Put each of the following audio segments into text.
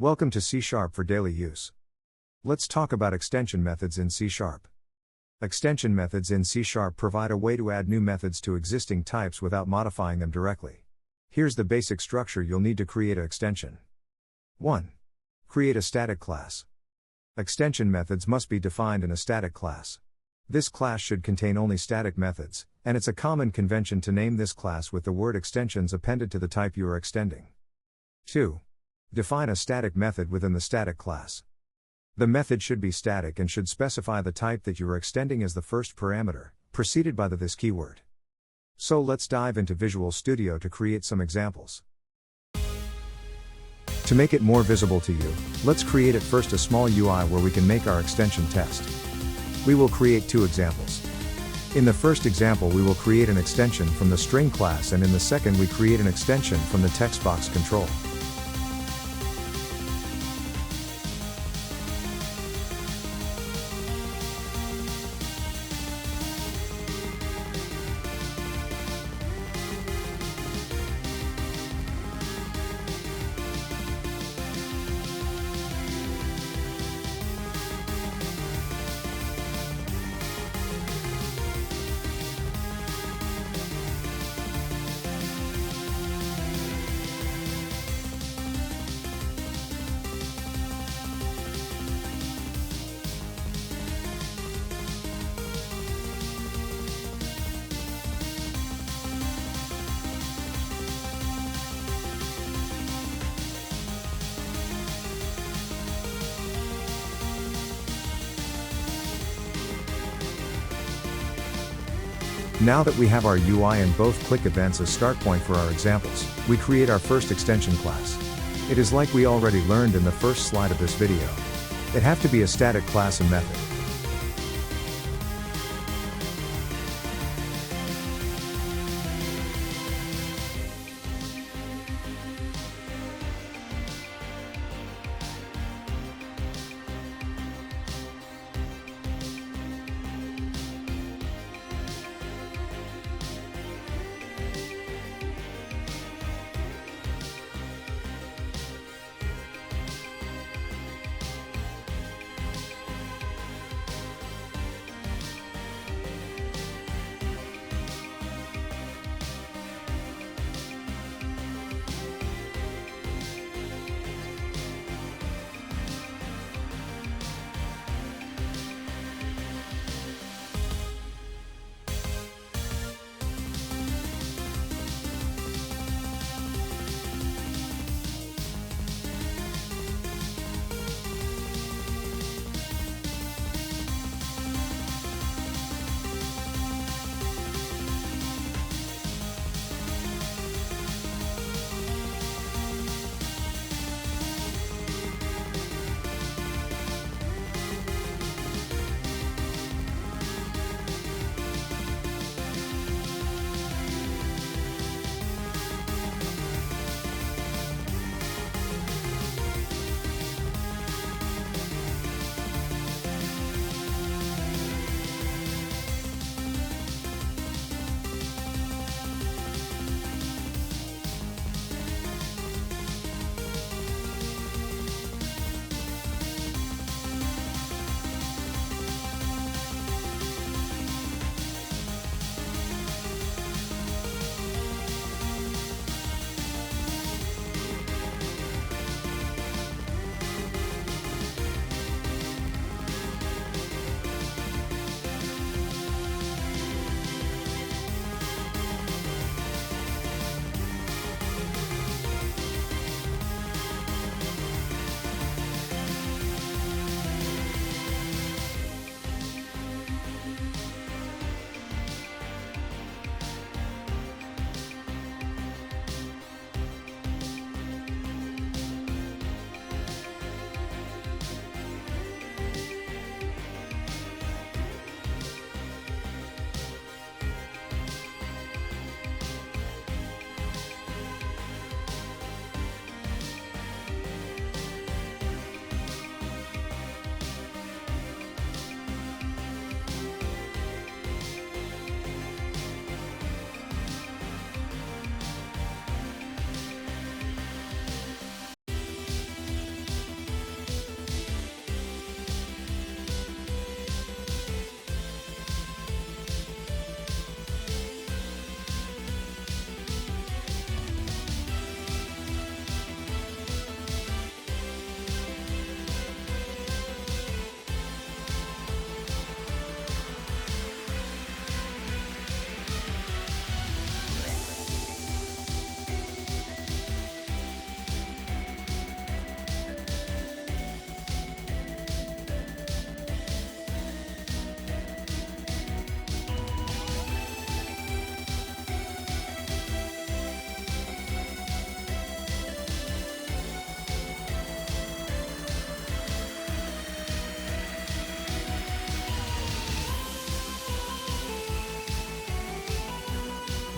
Welcome to C# for daily use. Let's talk about extension methods in C#. Extension methods in C# provide a way to add new methods to existing types without modifying them directly. Here's the basic structure you'll need to create an extension. 1. Create a static class. Extension methods must be defined in a static class. This class should contain only static methods, and it's a common convention to name this class with the word extensions appended to the type you are extending. 2. Define a static method within the static class. The method should be static and should specify the type that you are extending as the first parameter, preceded by the this keyword. So let's dive into Visual Studio to create some examples. To make it more visible to you, let's create at first a small UI where we can make our extension test. We will create 2 examples. In the first example we will create an extension from the string class, and in the second we create an extension from the text box control. Now that we have our UI and both click events as start point for our examples, we create our first extension class. It is like we already learned in the first slide of this video. It have to be a static class and method.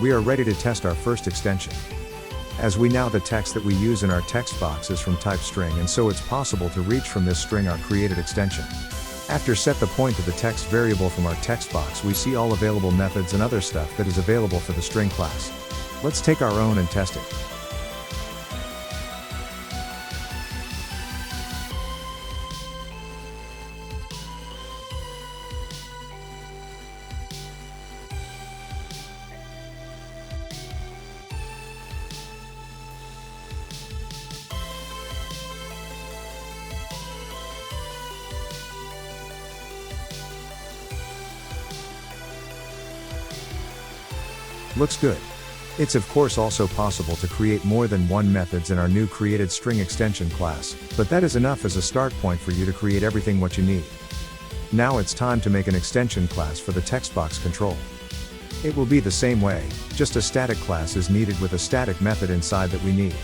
we are ready to test our first extension. As we know, the text that we use in our text box is from type string, and so it's possible to reach from this string our created extension. After set the point to the text variable from our text box, we see all available methods and other stuff that is available for the string class. Let's take our own and test it. Looks good. It's of course also possible to create more than one methods in our new created string extension class, but that is enough as a start point for you to create everything what you need. Now it's time to make an extension class for the text box control. It will be the same way, just a static class is needed with a static method inside that we need.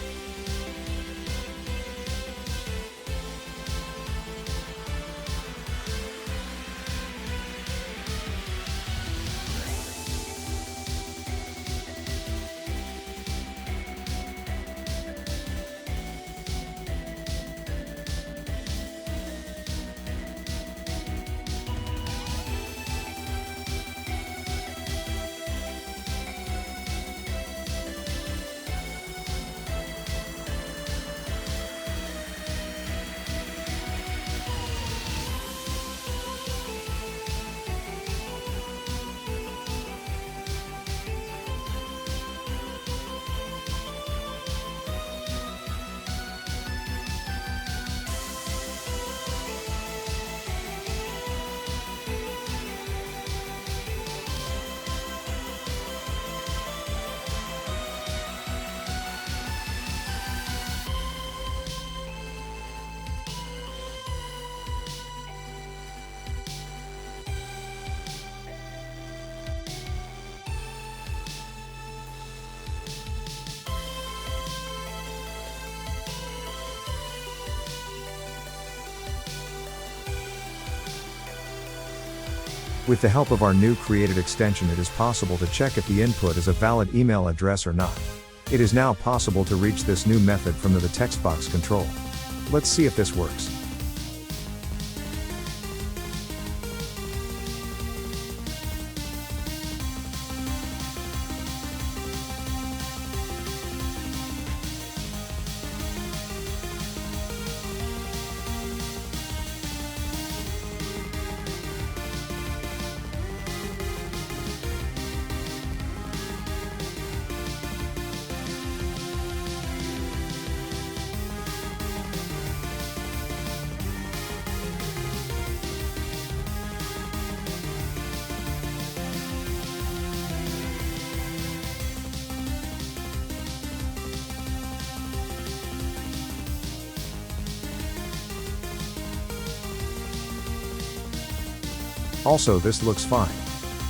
With the help of our new created extension, it is possible to check if the input is a valid email address or not. It is now possible to reach this new method from the text box control. Let's see if this works. Also, this looks fine.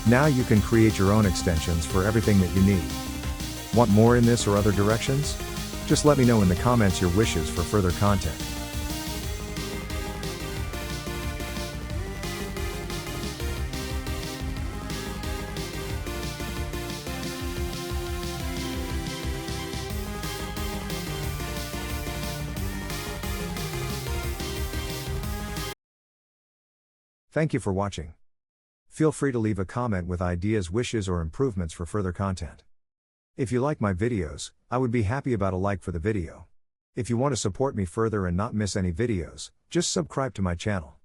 Now you can create your own extensions for everything that you need. Want more in this or other directions? Just let me know in the comments your wishes for further content. Thank you for watching. Feel free to leave a comment with ideas, wishes, or improvements for further content. If you like my videos, I would be happy about a like for the video. If you want to support me further and not miss any videos, just subscribe to my channel.